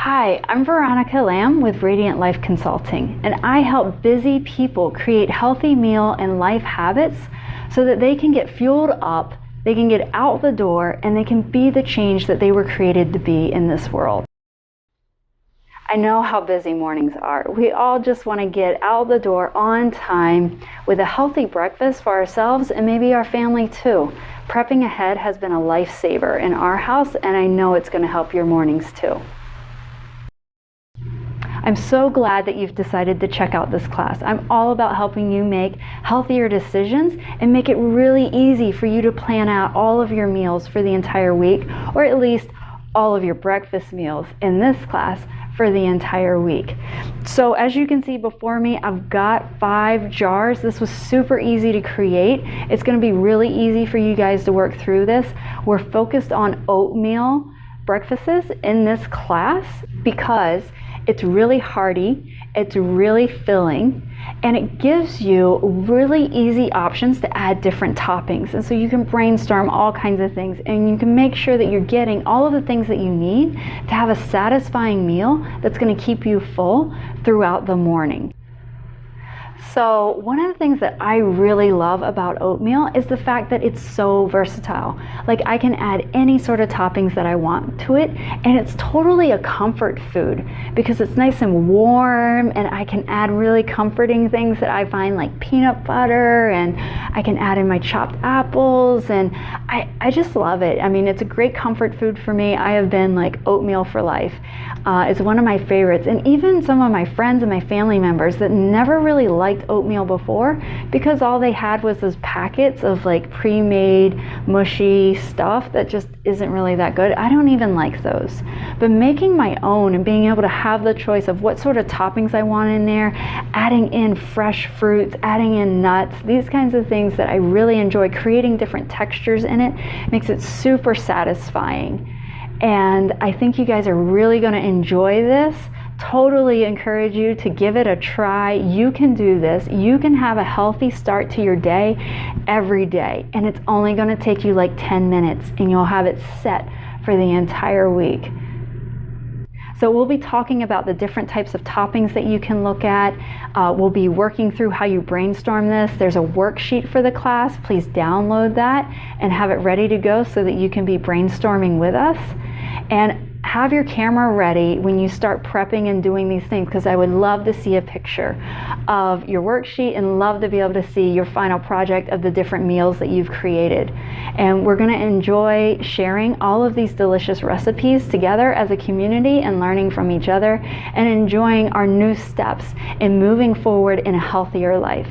Hi, I'm Veronica Lamb with Radiant Life Consulting, and I help busy people create healthy meal and life habits so that they can get fueled up, they can get out the door, and they can be the change that they were created to be in this world. I know how busy mornings are. We all just want to get out the door on time with a healthy breakfast for ourselves and maybe our family too. Prepping ahead has been a lifesaver in our house, and I know it's going to help your mornings too. I'm so glad that you've decided to check out this class. I'm all about helping you make healthier decisions and make it really easy for you to plan out all of your meals for the entire week, or at least all of your breakfast meals in this class for the entire week. So as you can see before me, I've got 5 jars. This was super easy to create. It's going to be really easy for you guys to work through this. We're focused on oatmeal breakfasts in this class because it's really hearty, it's really filling, and it gives you really easy options to add different toppings. And so you can brainstorm all kinds of things, and you can make sure that you're getting all of the things that you need to have a satisfying meal that's going to keep you full throughout the morning. So one of the things that I really love about oatmeal is the fact that it's so versatile. Like, I can add any sort of toppings that I want to it, and it's totally a comfort food because it's nice and warm, and I can add really comforting things that I find, like peanut butter, and I can add in my chopped apples, and I just love it. I mean, it's a great comfort food for me. I have been like oatmeal for life. It's one of my favorites, and even some of my friends and my family members that never really liked oatmeal before, because all they had was those packets of like pre-made mushy stuff that just isn't really that good. I don't even like those. But making my own and being able to have the choice of what sort of toppings I want in there, adding in fresh fruits, adding in nuts, these kinds of things that I really enjoy, creating different textures in it, makes it super satisfying. And I think you guys are really going to enjoy this. Totally encourage you to give it a try. You can do this. You can have a healthy start to your day every day, and it's only going to take you like 10 minutes, and you'll have it set for the entire week. So we'll be talking about the different types of toppings that you can look at. We'll be working through how you brainstorm this. There's a worksheet for the class. Please download that and have it ready to go so that you can be brainstorming with us. And have your camera ready when you start prepping and doing these things, because I would love to see a picture of your worksheet and love to be able to see your final project of the different meals that you've created. And we're going to enjoy sharing all of these delicious recipes together as a community and learning from each other and enjoying our new steps in moving forward in a healthier life.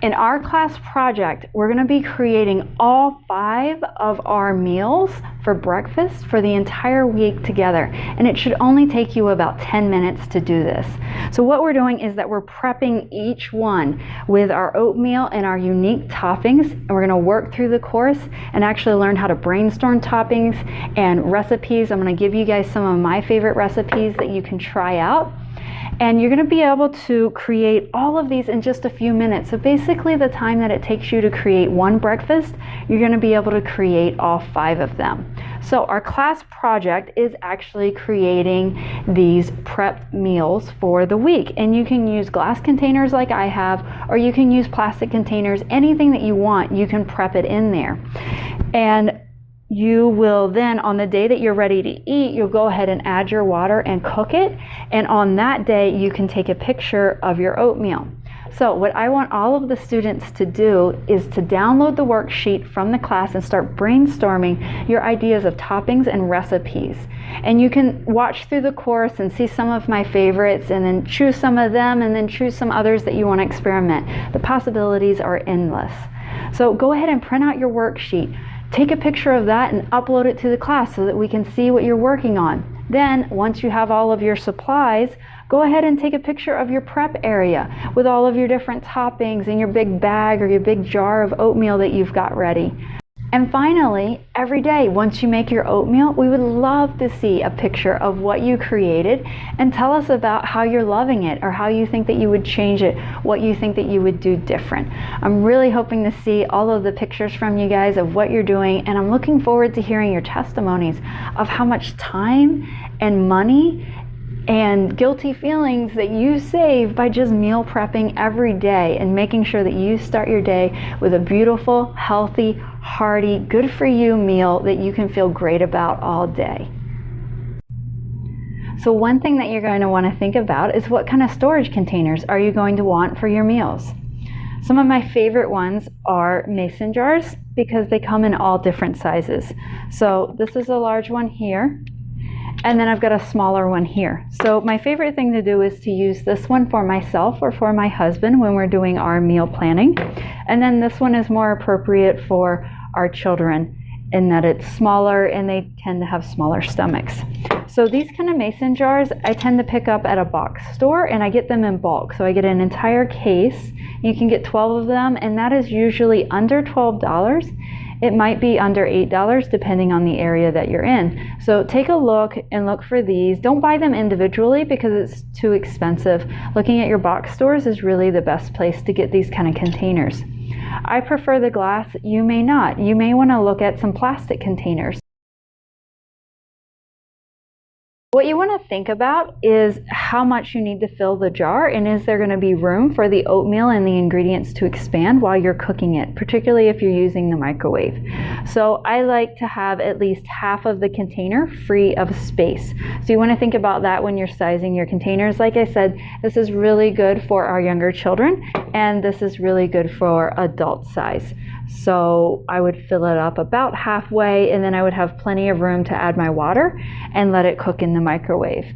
In our class project, we're going to be creating all 5 of our meals for breakfast for the entire week together, and it should only take you about 10 minutes to do this. So what we're doing is that we're prepping each one with our oatmeal and our unique toppings, and we're going to work through the course and actually learn how to brainstorm toppings and recipes. I'm going to give you guys some of my favorite recipes that you can try out. And you're going to be able to create all of these in just a few minutes. So basically the time that it takes you to create one breakfast, you're going to be able to create all 5 of them. So our class project is actually creating these prep meals for the week. And you can use glass containers like I have, or you can use plastic containers. Anything that you want, you can prep it in there. And you will then, on the day that you're ready to eat, you'll go ahead and add your water and cook it. And on that day, you can take a picture of your oatmeal. So what I want all of the students to do is to download the worksheet from the class and start brainstorming your ideas of toppings and recipes. And you can watch through the course and see some of my favorites, and then choose some of them, and then choose some others that you want to experiment. The possibilities are endless. So go ahead and print out your worksheet. Take a picture of that and upload it to the class so that we can see what you're working on. Then, once you have all of your supplies, go ahead and take a picture of your prep area with all of your different toppings and your big bag or your big jar of oatmeal that you've got ready. And finally, every day, once you make your oatmeal, we would love to see a picture of what you created and tell us about how you're loving it or how you think that you would change it, what you think that you would do different. I'm really hoping to see all of the pictures from you guys of what you're doing, and I'm looking forward to hearing your testimonies of how much time and money and guilty feelings that you save by just meal prepping every day and making sure that you start your day with a beautiful, healthy, hearty, good for you meal that you can feel great about all day. So one thing that you're going to want to think about is what kind of storage containers are you going to want for your meals. Some of my favorite ones are mason jars because they come in all different sizes. So this is a large one here. And then I've got a smaller one here. So my favorite thing to do is to use this one for myself or for my husband when we're doing our meal planning. And then this one is more appropriate for our children in that it's smaller and they tend to have smaller stomachs. So these kind of mason jars I tend to pick up at a box store, and I get them in bulk. So I get an entire case. You can get 12 of them, and that is usually under $12. It might be under $8 depending on the area that you're in. So take a look and look for these. Don't buy them individually because it's too expensive. Looking at your box stores is really the best place to get these kind of containers. I prefer the glass. You may not. You may want to look at some plastic containers. What you want to think about is how much you need to fill the jar, and is there going to be room for the oatmeal and the ingredients to expand while you're cooking it, particularly if you're using the microwave. So I like to have at least half of the container free of space. So you want to think about that when you're sizing your containers. Like I said, this is really good for our younger children, and this is really good for adult size. So I would fill it up about halfway, and then I would have plenty of room to add my water and let it cook in the microwave.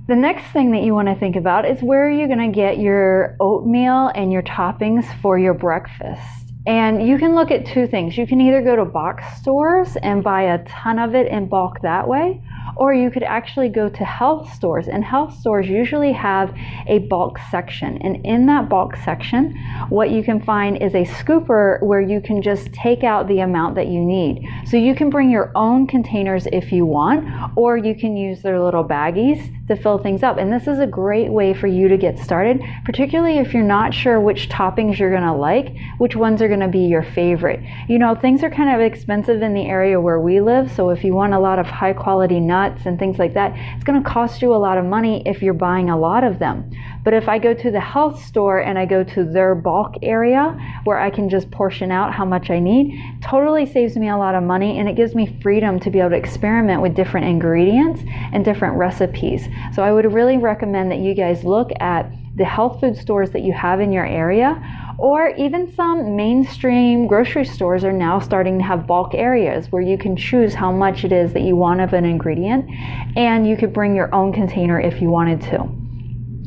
The next thing that you want to think about is where are you going to get your oatmeal and your toppings for your breakfast. And you can look at two things. You can either go to box stores and buy a ton of it in bulk that way, or you could actually go to health stores, and health stores usually have a bulk section, and in that bulk section what you can find is a scooper where you can just take out the amount that you need. So you can bring your own containers if you want, or you can use their little baggies to fill things up. And this is a great way for you to get started, particularly if you're not sure which toppings you're going to like, which ones are going to be your favorite. You know, things are kind of expensive in the area where we live, so if you want a lot of high quality nuts and things like that, it's going to cost you a lot of money if you're buying a lot of them. But if I go to the health store and I go to their bulk area where I can just portion out how much I need, totally saves me a lot of money, and it gives me freedom to be able to experiment with different ingredients and different recipes. So I would really recommend that you guys look at the health food stores that you have in your area, or even some mainstream grocery stores are now starting to have bulk areas where you can choose how much it is that you want of an ingredient, and you could bring your own container if you wanted to.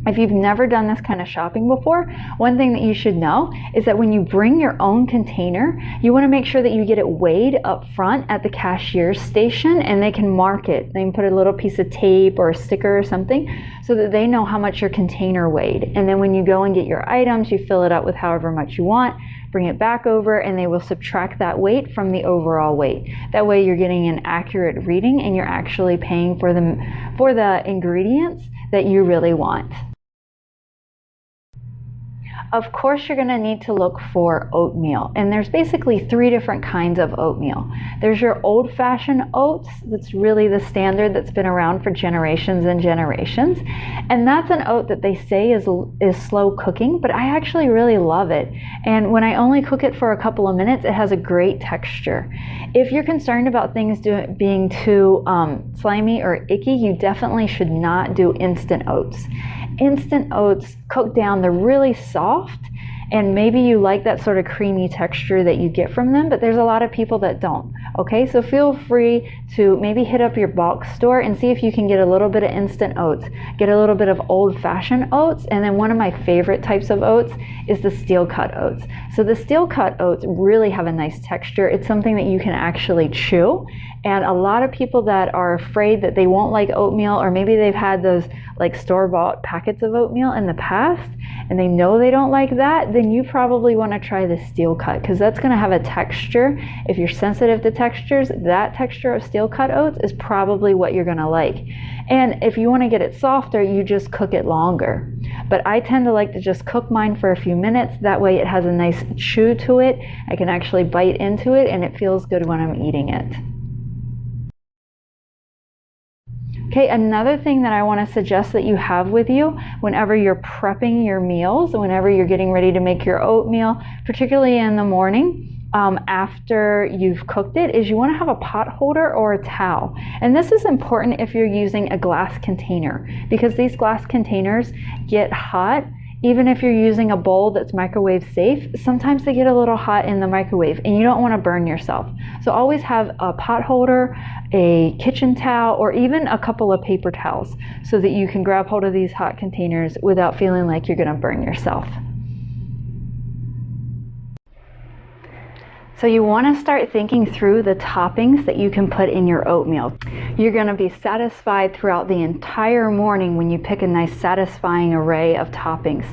If you've never done this kind of shopping before, one thing that you should know is that when you bring your own container, you want to make sure that you get it weighed up front at the cashier's station, and they can mark it. They can put a little piece of tape or a sticker or something so that they know how much your container weighed. And then when you go and get your items, you fill it up with however much you want, bring it back over, and they will subtract that weight from the overall weight. That way you're getting an accurate reading, and you're actually paying for the ingredients that you really want. Of course, you're going to need to look for oatmeal, and there's basically 3 different kinds of oatmeal. There's your old-fashioned oats. That's really the standard that's been around for generations and generations, and that's an oat that they say is slow cooking, but I actually really love it. And when I only cook it for a couple of minutes, it has a great texture. If you're concerned about things being too slimy or icky, you definitely should not do instant oats. Instant oats cook down, they're really soft, and maybe you like that sort of creamy texture that you get from them, but there's a lot of people that don't. Okay, so feel free to maybe hit up your bulk store and see if you can get a little bit of instant oats, get a little bit of old-fashioned oats, and then one of my favorite types of oats is the steel cut oats. So the steel cut oats really have a nice texture. It's something that you can actually chew, And a lot of people that are afraid that they won't like oatmeal, or maybe they've had those like store-bought packets of oatmeal in the past and they know they don't like that, then you probably want to try the steel cut, because that's going to have a texture. If you're sensitive to textures, that texture of steel cut oats is probably what you're going to like. And if you want to get it softer, you just cook it longer. But I tend to like to just cook mine for a few minutes. That way it has a nice chew to it. I can actually bite into it and it feels good when I'm eating it. Okay, another thing that I want to suggest that you have with you whenever you're prepping your meals, whenever you're getting ready to make your oatmeal, particularly in the morning, after you've cooked it, is you want to have a pot holder or a towel. And this is important if you're using a glass container, because these glass containers get hot. Even if you're using a bowl that's microwave safe, sometimes they get a little hot in the microwave and you don't want to burn yourself. So always have a pot holder, a kitchen towel, or even a couple of paper towels so that you can grab hold of these hot containers without feeling like you're going to burn yourself. So you want to start thinking through the toppings that you can put in your oatmeal. You're going to be satisfied throughout the entire morning when you pick a nice satisfying array of toppings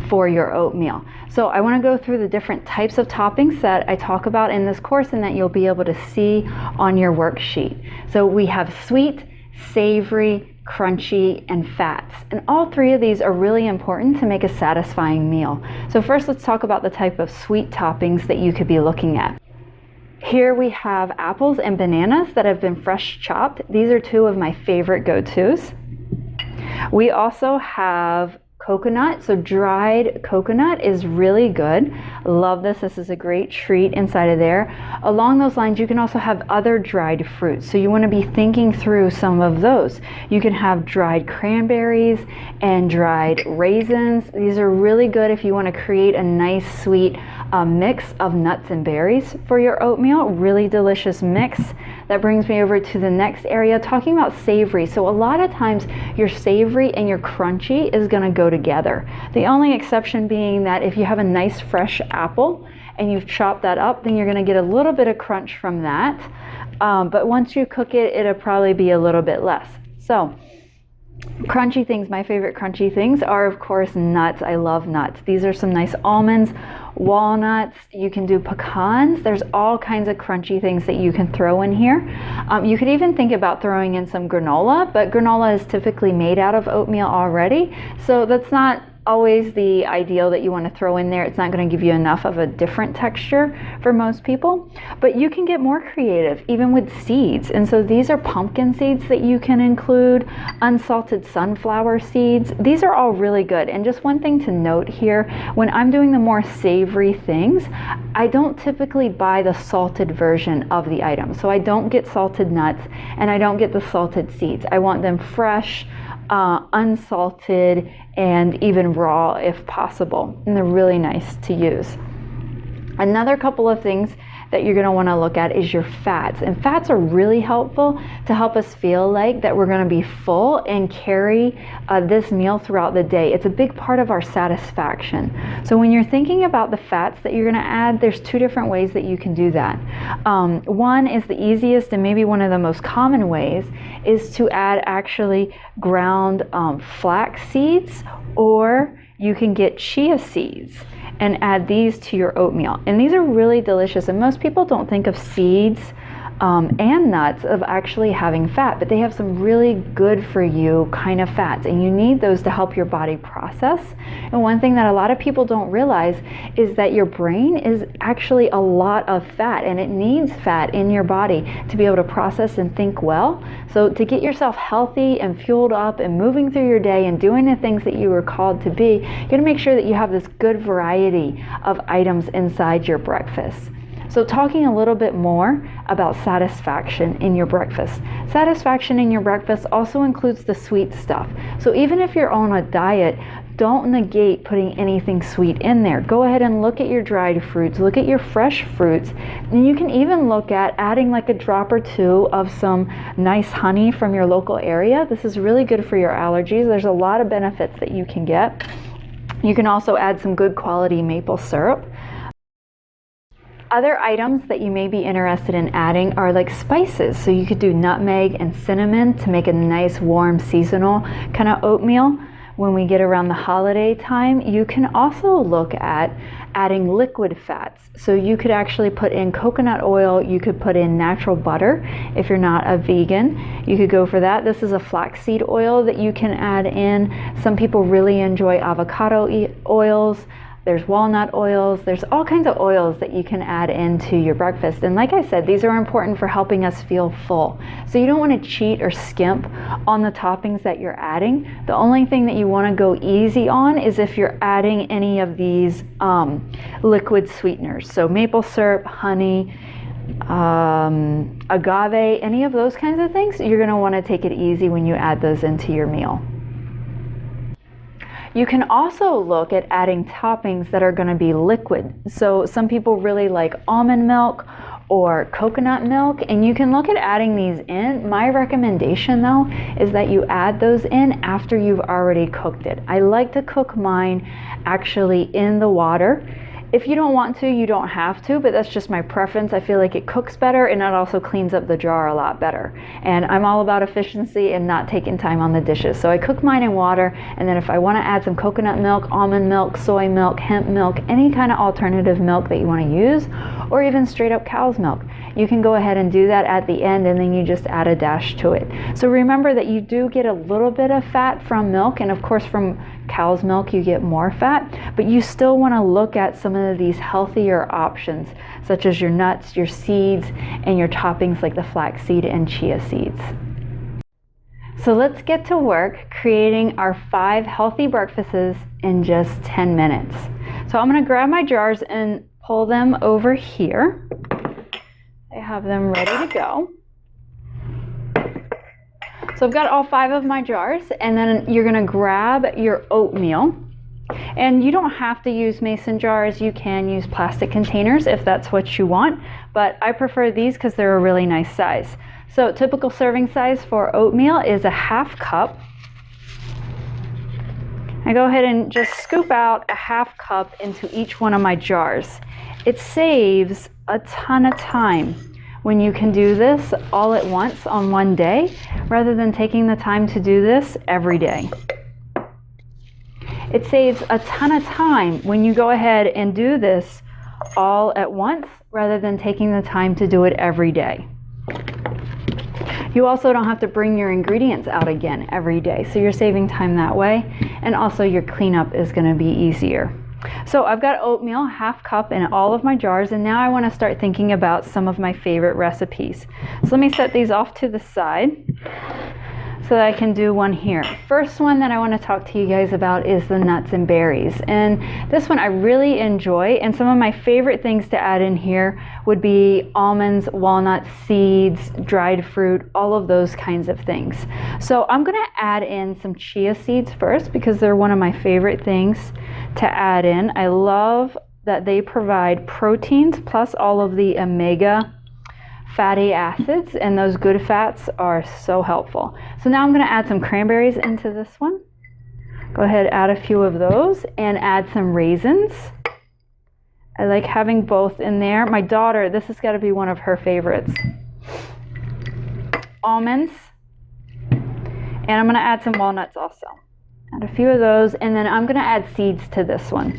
for your oatmeal. So I want to go through the different types of toppings that I talk about in this course and that you'll be able to see on your worksheet. So we have sweet, savory, crunchy, and fats. And all three of these are really important to make a satisfying meal. So first, let's talk about the type of sweet toppings that you could be looking at. Here we have apples and bananas that have been fresh chopped. These are two of my favorite go-tos. We also have coconut. So dried coconut is really good. Love this. This is a great treat inside of there. Along those lines, you can also have other dried fruits. So you want to be thinking through some of those. You can have dried cranberries and dried raisins. These are really good if you want to create a nice sweet mix of nuts and berries for your oatmeal. Really delicious mix. That brings me over to the next area, talking about savory. So a lot of times your savory and your crunchy is going to go together. The only exception being that if you have a nice fresh apple and you've chopped that up, then you're going to get a little bit of crunch from that. But once you cook it, it'll probably be a little bit less. So crunchy things, my favorite crunchy things are of course nuts. I love nuts. These are some nice almonds, walnuts, you can do pecans. There's all kinds of crunchy things that you can throw in here. You could even think about throwing in some granola, but granola is typically made out of oatmeal already, so that's not always the ideal that you want to throw in there. It's not going to give you enough of a different texture for most people, but you can get more creative even with seeds. And so these are pumpkin seeds that you can include, unsalted sunflower seeds. These are all really good. And just one thing to note here, when I'm doing the more savory things, I don't typically buy the salted version of the item. So I don't get salted nuts and I don't get the salted seeds. I want them fresh, unsalted, and even raw if possible, and they're really nice to use. Another couple of things that you're going to want to look at is your fats, and fats are really helpful to help us feel like that we're going to be full and carry this meal throughout the day. It's a big part of our satisfaction. So when you're thinking about the fats that you're going to add, there's two different ways that you can do that. One is the easiest and maybe one of the most common ways is to add actually ground flax seeds, or you can get chia seeds and add these to your oatmeal. And these are really delicious. And most people don't think of seeds and nuts of actually having fat, but they have some really good for you kind of fats, and you need those to help your body process. And one thing that a lot of people don't realize is that your brain is actually a lot of fat, and it needs fat in your body to be able to process and think well. So to get yourself healthy and fueled up and moving through your day and doing the things that you were called to be, you're gonna make sure that you have this good variety of items inside your breakfast. So talking a little bit more about satisfaction in your breakfast. Satisfaction in your breakfast also includes the sweet stuff. So even if you're on a diet, don't negate putting anything sweet in there. Go ahead and look at your dried fruits, look at your fresh fruits, and you can even look at adding like a drop or two of some nice honey from your local area. This is really good for your allergies. There's a lot of benefits that you can get. You can also add some good quality maple syrup. Other items that you may be interested in adding are like spices. So you could do nutmeg and cinnamon to make a nice warm seasonal kind of oatmeal. When we get around the holiday time, you can also look at adding liquid fats. So you could actually put in coconut oil, you could put in natural butter if you're not a vegan. You could go for that. This is a flaxseed oil that you can add in. Some people really enjoy avocado oils. There's walnut oils. There's all kinds of oils that you can add into your breakfast. And like I said, these are important for helping us feel full. So you don't want to cheat or skimp on the toppings that you're adding. The only thing that you want to go easy on is if you're adding any of these liquid sweeteners. So maple syrup, honey, agave, any of those kinds of things, you're going to want to take it easy when you add those into your meal. You can also look at adding toppings that are going to be liquid. So some people really like almond milk or coconut milk, and you can look at adding these in. My recommendation though is that you add those in after you've already cooked it. I like to cook mine actually in the water. If you don't want to, you don't have to, but that's just my preference. I feel like it cooks better and it also cleans up the jar a lot better. And I'm all about efficiency and not taking time on the dishes. So I cook mine in water, and then if I want to add some coconut milk, almond milk, soy milk, hemp milk, any kind of alternative milk that you want to use, or even straight up cow's milk, you can go ahead and do that at the end, and then you just add a dash to it. So remember that you do get a little bit of fat from milk, and of course from cow's milk you get more fat, but you still want to look at some of these healthier options, such as your nuts, your seeds, and your toppings like the flaxseed and chia seeds. So let's get to work creating our 5 healthy breakfasts in just 10 minutes. So I'm going to grab my jars and pull them over here. I have them ready to go. So I've got all 5 of my jars, and then you're going to grab your oatmeal. And you don't have to use mason jars. You can use plastic containers if that's what you want, but I prefer these because they're a really nice size. So typical serving size for oatmeal is a 1/2 cup. I go ahead and just scoop out a 1/2 cup into each one of my jars. It saves a ton of time when you can do this all at once on one day, rather than taking the time to do this every day. It saves a ton of time when you go ahead and do this all at once, rather than taking the time to do it every day. You also don't have to bring your ingredients out again every day, so you're saving time that way, and also your cleanup is going to be easier. So I've got oatmeal, 1/2 cup in all of my jars, and now I want to start thinking about some of my favorite recipes. So let me set these off to the side so that I can do one here. First one that I want to talk to you guys about is the nuts and berries. And this one I really enjoy, and some of my favorite things to add in here would be almonds, walnuts, seeds, dried fruit, all of those kinds of things. So I'm going to add in some chia seeds first because they're one of my favorite things to add in. I love that they provide proteins plus all of the omega fatty acids, and those good fats are so helpful. So now I'm going to add some cranberries into this one. Go ahead, add a few of those, and add some raisins. I like having both in there. My daughter, this has got to be one of her favorites. Almonds, and I'm going to add some walnuts also. Add a few of those, and then I'm going to add seeds to this one.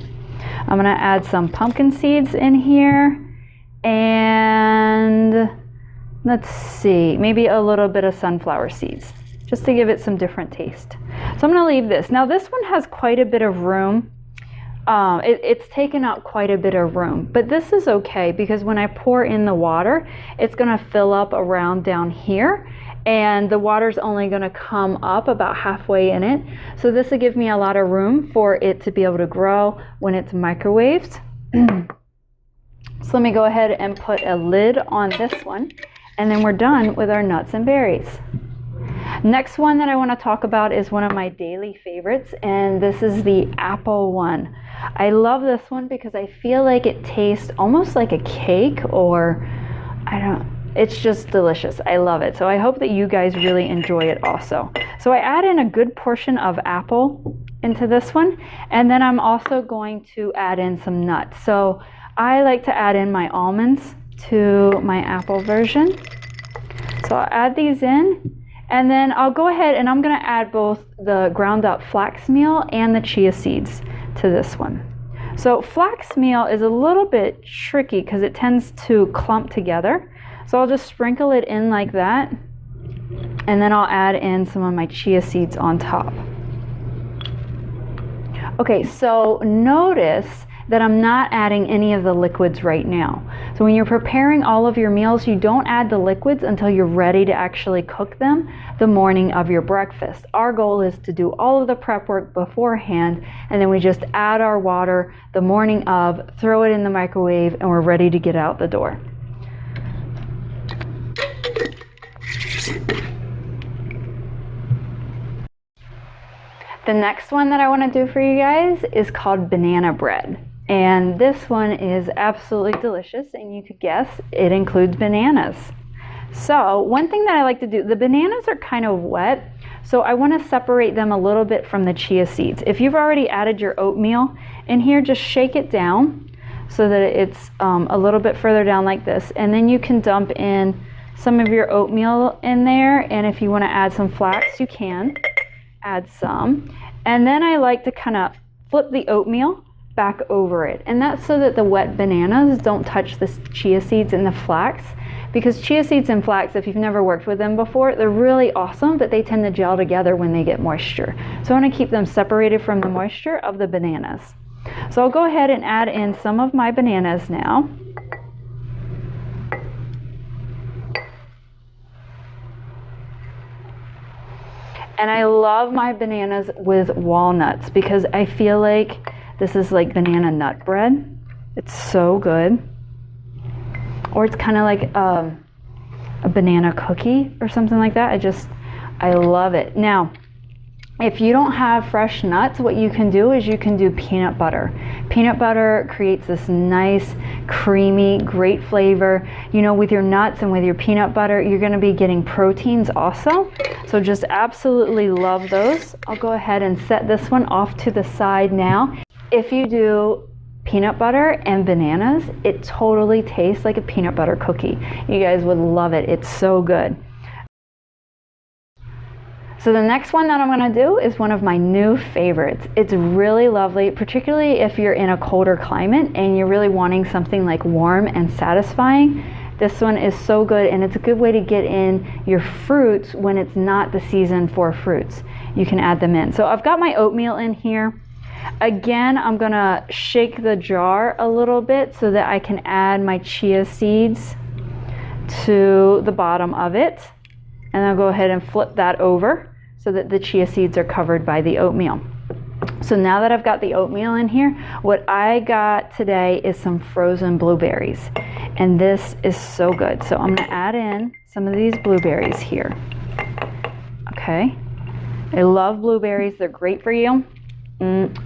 I'm going to add some pumpkin seeds in here, and let's see, maybe a little bit of sunflower seeds, just to give it some different taste. So I'm going to leave this. Now this one has quite a bit of room. It's taken up quite a bit of room, but this is okay because when I pour in the water, it's going to fill up around down here, and the water's only going to come up about halfway in it. So this will give me a lot of room for it to be able to grow when it's microwaved. So let me go ahead and put a lid on this one, and then we're done with our nuts and berries. Next one that I want to talk about is one of my daily favorites, and this is the apple one. I love this one because I feel like it tastes almost like a cake, or it's just delicious. I love it. So I hope that you guys really enjoy it also. So I add in a good portion of apple into this one, and then I'm also going to add in some nuts. So I like to add in my almonds to my apple version. So I'll add these in, and then I'll go ahead and I'm going to add both the ground up flax meal and the chia seeds to this one. So flax meal is a little bit tricky because it tends to clump together. So I'll just sprinkle it in like that, and then I'll add in some of my chia seeds on top. Okay, so notice that I'm not adding any of the liquids right now. So when you're preparing all of your meals, you don't add the liquids until you're ready to actually cook them the morning of your breakfast. Our goal is to do all of the prep work beforehand, and then we just add our water the morning of, throw it in the microwave, and we're ready to get out the door. The next one that I want to do for you guys is called banana bread. And this one is absolutely delicious, and you could guess it includes bananas. So one thing that I like to do, the bananas are kind of wet, so I want to separate them a little bit from the chia seeds. If you've already added your oatmeal in here, just shake it down so that it's a little bit further down like this, and then you can dump in some of your oatmeal in there, and if you want to add some flax, you can add some. And then I like to kind of flip the oatmeal back over it, and that's so that the wet bananas don't touch the chia seeds and the flax, because chia seeds and flax, if you've never worked with them before, they're really awesome, but they tend to gel together when they get moisture. So I want to keep them separated from the moisture of the bananas. So I'll go ahead and add in some of my bananas now. And I love my bananas with walnuts because I feel like this is like banana nut bread. It's so good. Or it's kind of like a banana cookie or something like that. I love it. Now, if you don't have fresh nuts, what you can do is you can do peanut butter. Peanut butter creates this nice, creamy, great flavor. You know, with your nuts and with your peanut butter, you're going to be getting proteins also. So just absolutely love those. I'll go ahead and set this one off to the side now. If you do peanut butter and bananas, it totally tastes like a peanut butter cookie. You guys would love it. It's so good. So the next one that I'm going to do is one of my new favorites. It's really lovely, particularly if you're in a colder climate and you're really wanting something like warm and satisfying. This one is so good, and it's a good way to get in your fruits when it's not the season for fruits. You can add them in. So I've got my oatmeal in here. Again, I'm going to shake the jar a little bit so that I can add my chia seeds to the bottom of it. And I'll go ahead and flip that over so that the chia seeds are covered by the oatmeal. So now that I've got the oatmeal in here, what I got today is some frozen blueberries. And this is so good. So I'm going to add in some of these blueberries here. Okay. I love blueberries. They're great for you.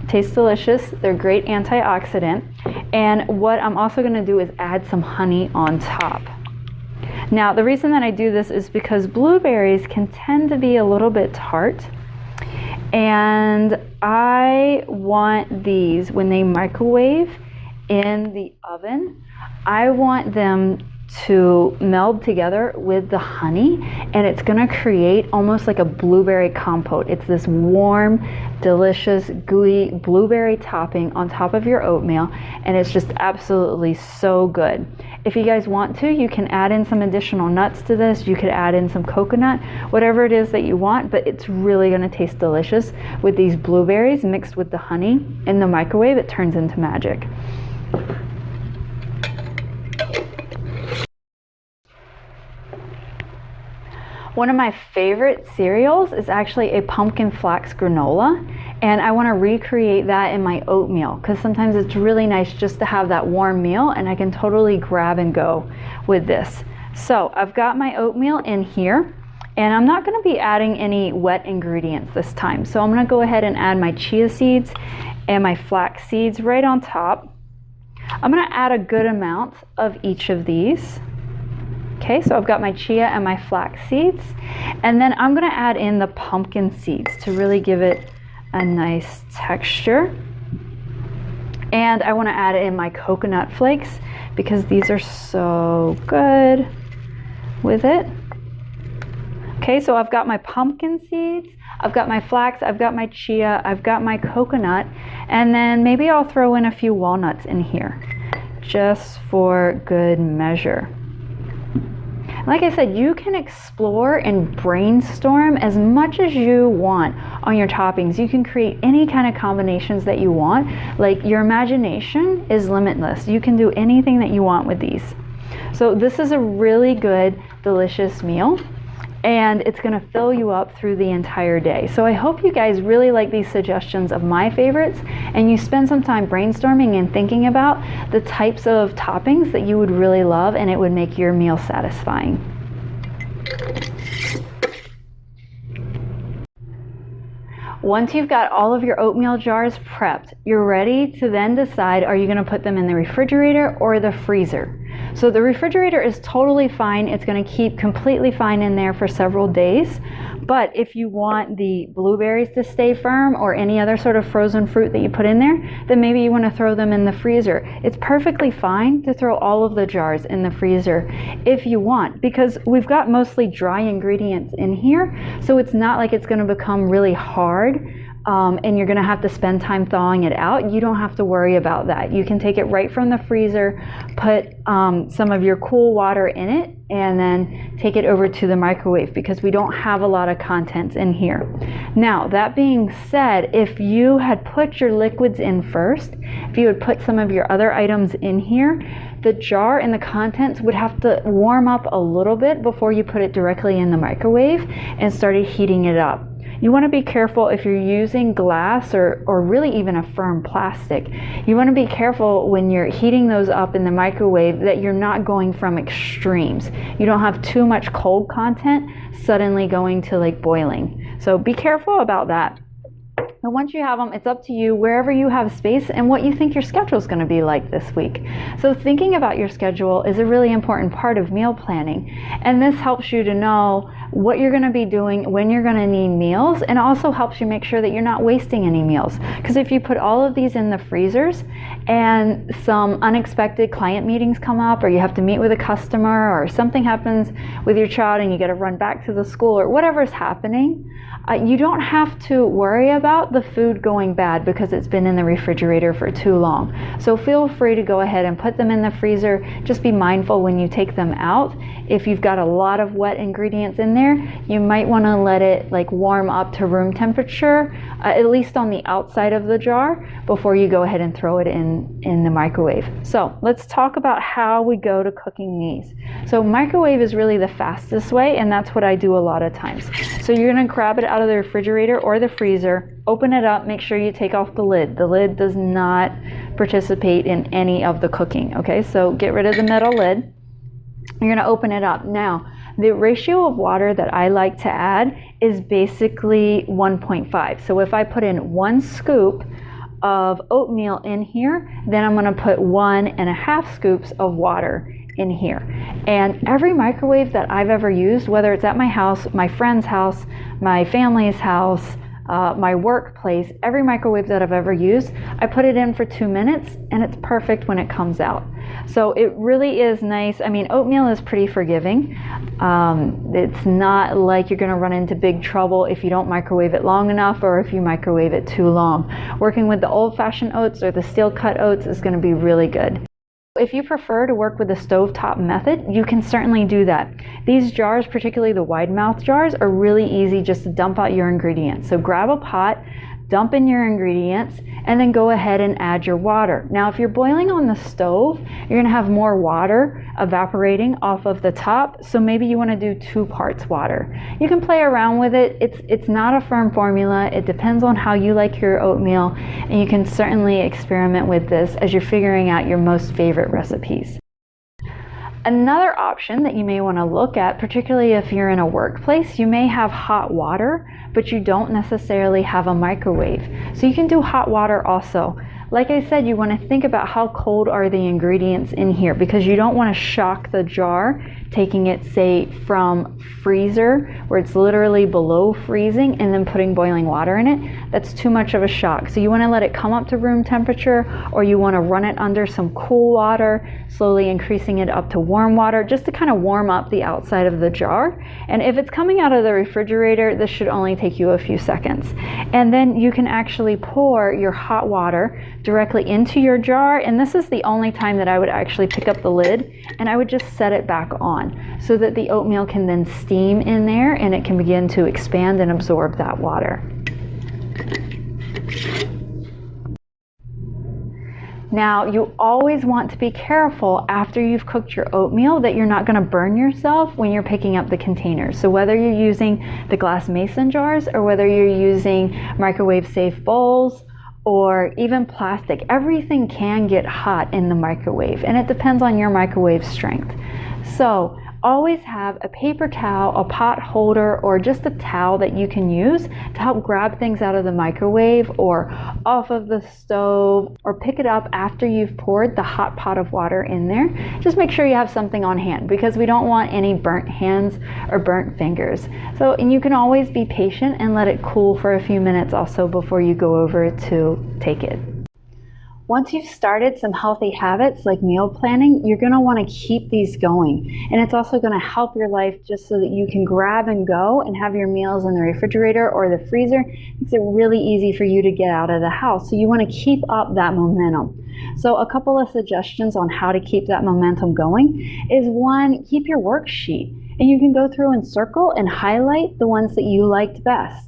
Taste delicious. They're great antioxidant. And what I'm also going to do is add some honey on top. Now, the reason that I do this is because blueberries can tend to be a little bit tart, and I want these, when they microwave in the oven, I want them to meld together with the honey, and it's going to create almost like a blueberry compote. It's this warm, delicious, gooey blueberry topping on top of your oatmeal, and it's just absolutely so good. If you guys want to, you can add in some additional nuts to this. You could add in some coconut, whatever it is that you want, but it's really going to taste delicious with these blueberries mixed with the honey in the microwave. It turns into magic. One of my favorite cereals is actually a pumpkin flax granola, and I want to recreate that in my oatmeal because sometimes it's really nice just to have that warm meal, and I can totally grab and go with this. So I've got my oatmeal in here, and I'm not going to be adding any wet ingredients this time. So I'm going to go ahead and add my chia seeds and my flax seeds right on top. I'm going to add a good amount of each of these. Okay, so I've got my chia and my flax seeds, and then I'm going to add in the pumpkin seeds to really give it a nice texture. And I want to add in my coconut flakes because these are so good with it. Okay, so I've got my pumpkin seeds, I've got my flax, I've got my chia, I've got my coconut, and then maybe I'll throw in a few walnuts in here just for good measure. Like I said, you can explore and brainstorm as much as you want on your toppings. You can create any kind of combinations that you want. Like, your imagination is limitless. You can do anything that you want with these. So this is a really good, delicious meal, and it's going to fill you up through the entire day. So I hope you guys really like these suggestions of my favorites, and you spend some time brainstorming and thinking about the types of toppings that you would really love, and it would make your meal satisfying. Once you've got all of your oatmeal jars prepped, you're ready to then decide, are you going to put them in the refrigerator or the freezer? So the refrigerator is totally fine. It's going to keep completely fine in there for several days. But if you want the blueberries to stay firm or any other sort of frozen fruit that you put in there, then maybe you want to throw them in the freezer. It's perfectly fine to throw all of the jars in the freezer if you want, because we've got mostly dry ingredients in here. So it's not like it's going to become really hard. And you're going to have to spend time thawing it out. You don't have to worry about that. You can take it right from the freezer, put some of your cool water in it, and then take it over to the microwave because we don't have a lot of contents in here. Now, that being said, if you had put your liquids in first, if you had put some of your other items in here, the jar and the contents would have to warm up a little bit before you put it directly in the microwave and started heating it up. You want to be careful if you're using glass or really even a firm plastic. You want to be careful when you're heating those up in the microwave that you're not going from extremes. You don't have too much cold content suddenly going to like boiling. So be careful about that. And once you have them, it's up to you wherever you have space and what you think your schedule is going to be like this week. So thinking about your schedule is a really important part of meal planning. And this helps you to know what you're going to be doing, when you're going to need meals, and also helps you make sure that you're not wasting any meals. Because if you put all of these in the freezers and some unexpected client meetings come up, or you have to meet with a customer, or something happens with your child and you got to run back to the school, or whatever's happening, you don't have to worry about the food going bad because it's been in the refrigerator for too long. So feel free to go ahead and put them in the freezer. Just be mindful when you take them out. If you've got a lot of wet ingredients in there, you might want to let it like warm up to room temperature, at least on the outside of the jar, before you go ahead and throw it in the microwave. So let's talk about how we go to cooking these. So microwave is really the fastest way, and that's what I do a lot of times. So you're going to grab it out of the refrigerator or the freezer, open it up, make sure you take off the lid. The lid does not participate in any of the cooking, okay? So get rid of the metal lid. You're going to open it up. Now, the ratio of water that I like to add is basically 1.5. So if I put in 1 scoop of oatmeal in here, then I'm going to put 1.5 scoops of water in here. And every microwave that I've ever used, whether it's at my house, my friend's house, my family's house, my workplace, every microwave that I've ever used, I put it in for 2 minutes and it's perfect when it comes out. So it really is nice. I mean, oatmeal is pretty forgiving. It's not like you're going to run into big trouble if you don't microwave it long enough or if you microwave it too long. Working with the old-fashioned oats or the steel cut oats is going to be really good. If you prefer to work with the stovetop method, you can certainly do that. These jars, particularly the wide mouth jars, are really easy just to dump out your ingredients. So grab a pot, dump in your ingredients, and then go ahead and add your water. Now, if you're boiling on the stove, you're gonna have more water evaporating off of the top, so maybe you wanna do 2 parts water. You can play around with it. It's not a firm formula. It depends on how you like your oatmeal, and you can certainly experiment with this as you're figuring out your most favorite recipes. Another option that you may want to look at, particularly if you're in a workplace, you may have hot water, but you don't necessarily have a microwave. So you can do hot water also. Like I said, you want to think about how cold are the ingredients in here, because you don't want to shock the jar taking it, say, from freezer, where it's literally below freezing, and then putting boiling water in it, that's too much of a shock. So you want to let it come up to room temperature, or you want to run it under some cool water, slowly increasing it up to warm water, just to kind of warm up the outside of the jar. And if it's coming out of the refrigerator, this should only take you a few seconds. And then you can actually pour your hot water directly into your jar, and this is the only time that I would actually pick up the lid, and I would just set it back on so that the oatmeal can then steam in there and it can begin to expand and absorb that water. Now, you always want to be careful after you've cooked your oatmeal that you're not going to burn yourself when you're picking up the containers. So whether you're using the glass mason jars or whether you're using microwave safe bowls or even plastic, everything can get hot in the microwave, and it depends on your microwave strength. So always have a paper towel, a pot holder, or just a towel that you can use to help grab things out of the microwave or off of the stove, or pick it up after you've poured the hot pot of water in there. Just make sure you have something on hand, because we don't want any burnt hands or burnt fingers. So, and you can always be patient and let it cool for a few minutes also before you go over to take it. Once you've started some healthy habits like meal planning, you're going to want to keep these going. And it's also going to help your life just so that you can grab and go and have your meals in the refrigerator or the freezer. It makes it really easy for you to get out of the house. So you want to keep up that momentum. So a couple of suggestions on how to keep that momentum going is, one, keep your worksheet. And you can go through and circle and highlight the ones that you liked best.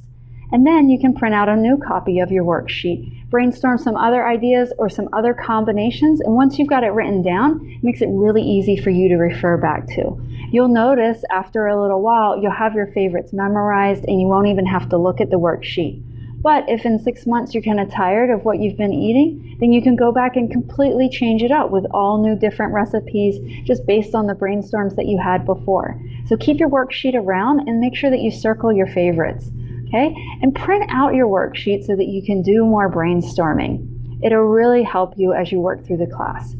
And then you can print out a new copy of your worksheet, brainstorm some other ideas or some other combinations, and once you've got it written down, it makes it really easy for you to refer back to. You'll notice after a little while, you'll have your favorites memorized and you won't even have to look at the worksheet. But if in 6 months you're kind of tired of what you've been eating, then you can go back and completely change it up with all new different recipes just based on the brainstorms that you had before. So keep your worksheet around and make sure that you circle your favorites. Okay, and print out your worksheet so that you can do more brainstorming. It'll really help you as you work through the class.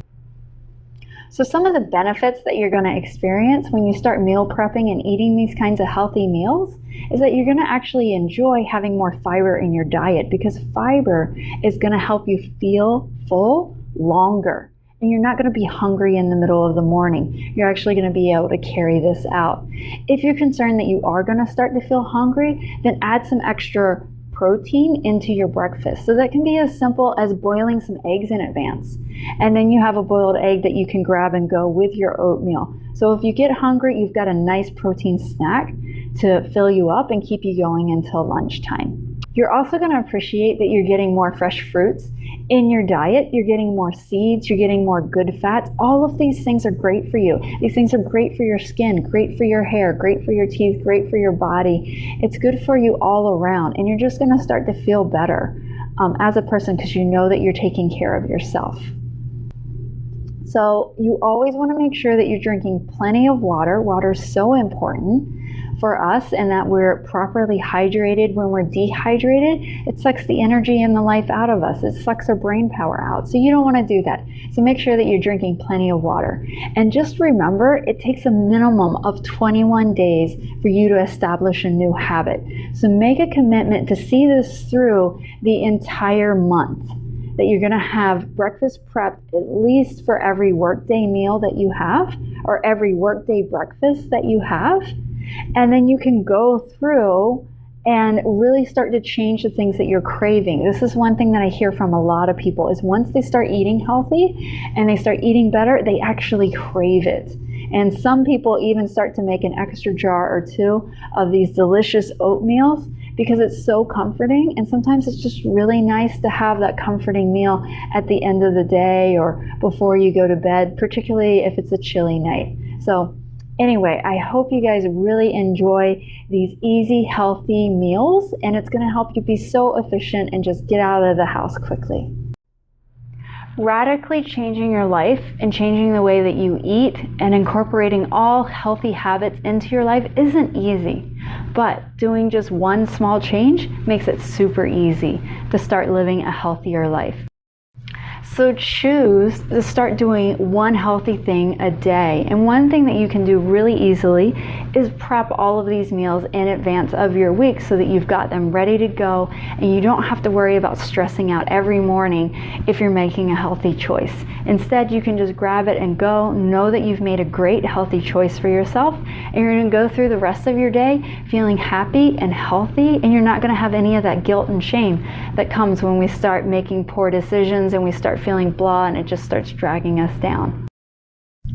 So some of the benefits that you're going to experience when you start meal prepping and eating these kinds of healthy meals is that you're going to actually enjoy having more fiber in your diet, because fiber is going to help you feel full longer. And you're not going to be hungry in the middle of the morning. You're actually going to be able to carry this out. If you're concerned that you are going to start to feel hungry, then add some extra protein into your breakfast. So that can be as simple as boiling some eggs in advance. And then you have a boiled egg that you can grab and go with your oatmeal. So if you get hungry, you've got a nice protein snack to fill you up and keep you going until lunchtime. You're also going to appreciate that you're getting more fresh fruits in your diet. You're getting more seeds, you're getting more good fats. All of these things are great for you. These things are great for your skin, great for your hair, great for your teeth, great for your body. It's good for you all around, and you're just going to start to feel better as a person, because you know that you're taking care of yourself. So you always want to make sure that you're drinking plenty of water. Water is so important for us, and that we're properly hydrated. When we're dehydrated, it sucks the energy and the life out of us. It sucks our brain power out. So you don't want to do that. So make sure that you're drinking plenty of water. And just remember, it takes a minimum of 21 days for you to establish a new habit. So make a commitment to see this through the entire month, that you're going to have breakfast prepped at least for every workday meal that you have, or every workday breakfast that you have. And then you can go through and really start to change the things that you're craving. This is one thing that I hear from a lot of people, is once they start eating healthy and they start eating better, they actually crave it. And some people even start to make an extra jar or two of these delicious oatmeals, because it's so comforting. And sometimes it's just really nice to have that comforting meal at the end of the day or before you go to bed, particularly if it's a chilly night. So anyway, I hope you guys really enjoy these easy, healthy meals, and it's going to help you be so efficient and just get out of the house quickly. Radically changing your life and changing the way that you eat and incorporating all healthy habits into your life isn't easy, but doing just one small change makes it super easy to start living a healthier life. So choose to start doing one healthy thing a day. And one thing that you can do really easily is prep all of these meals in advance of your week so that you've got them ready to go and you don't have to worry about stressing out every morning if you're making a healthy choice. Instead, you can just grab it and go. Know that you've made a great healthy choice for yourself, and you're going to go through the rest of your day feeling happy and healthy, and you're not going to have any of that guilt and shame that comes when we start making poor decisions and we start feeling blah and it just starts dragging us down.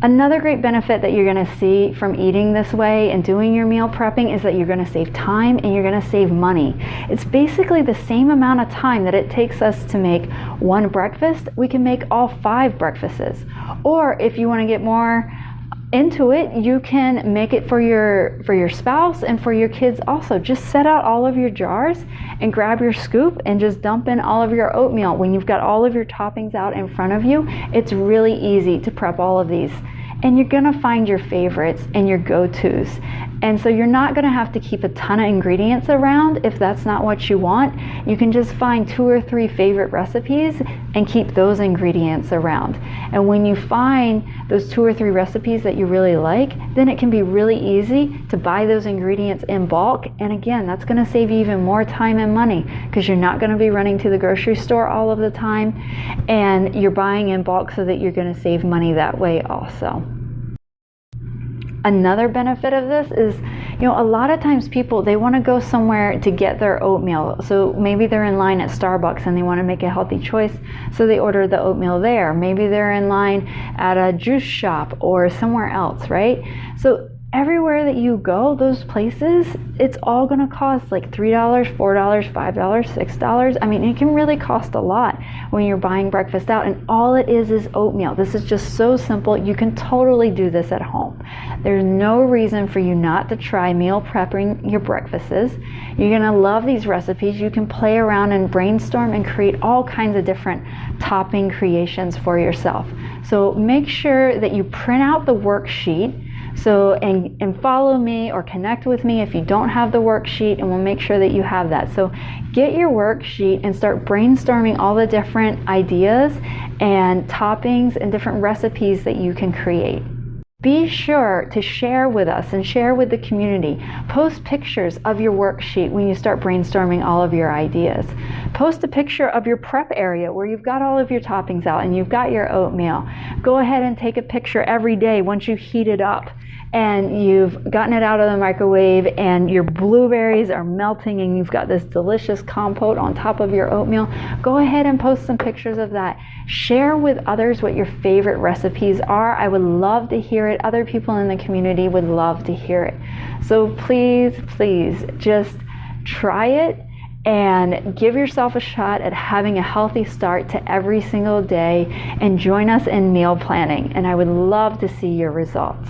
Another great benefit that you're going to see from eating this way and doing your meal prepping is that you're going to save time and you're going to save money. It's basically the same amount of time that it takes us to make one breakfast, we can make all 5 breakfasts. Or if you want to get more into it, you can make it for your spouse and for your kids also. Just set out all of your jars and grab your scoop and just dump in all of your oatmeal. When you've got all of your toppings out in front of you, it's really easy to prep all of these. And you're gonna find your favorites and your go-tos. And so you're not gonna have to keep a ton of ingredients around if that's not what you want. You can just find 2 or 3 favorite recipes and keep those ingredients around. And when you find those 2 or 3 recipes that you really like, then it can be really easy to buy those ingredients in bulk. And again, that's gonna save you even more time and money because you're not gonna be running to the grocery store all of the time, and you're buying in bulk so that you're gonna save money that way also. Another benefit of this is, a lot of times people, they want to go somewhere to get their oatmeal. So maybe they're in line at Starbucks and they want to make a healthy choice, so they order the oatmeal there. Maybe they're in line at a juice shop or somewhere else, right? So everywhere that you go, those places, it's all going to cost like $3, $4, $5, $6. I mean, it can really cost a lot when you're buying breakfast out, and all it is oatmeal. This is just so simple. You can totally do this at home. There's no reason for you not to try meal prepping your breakfasts. You're going to love these recipes. You can play around and brainstorm and create all kinds of different topping creations for yourself. So make sure that you print out the worksheet. So, and follow me or connect with me if you don't have the worksheet, and we'll make sure that you have that. So get your worksheet and start brainstorming all the different ideas and toppings and different recipes that you can create. Be sure to share with us and share with the community. Post pictures of your worksheet when you start brainstorming all of your ideas. Post a picture of your prep area where you've got all of your toppings out and you've got your oatmeal. Go ahead and take a picture every day once you heat it up and you've gotten it out of the microwave and your blueberries are melting and you've got this delicious compote on top of your oatmeal. Go ahead and post some pictures of that. Share with others what your favorite recipes are. I would love to hear it. Other people in the community would love to hear it. So please, please just try it and give yourself a shot at having a healthy start to every single day, and join us in meal planning. And I would love to see your results.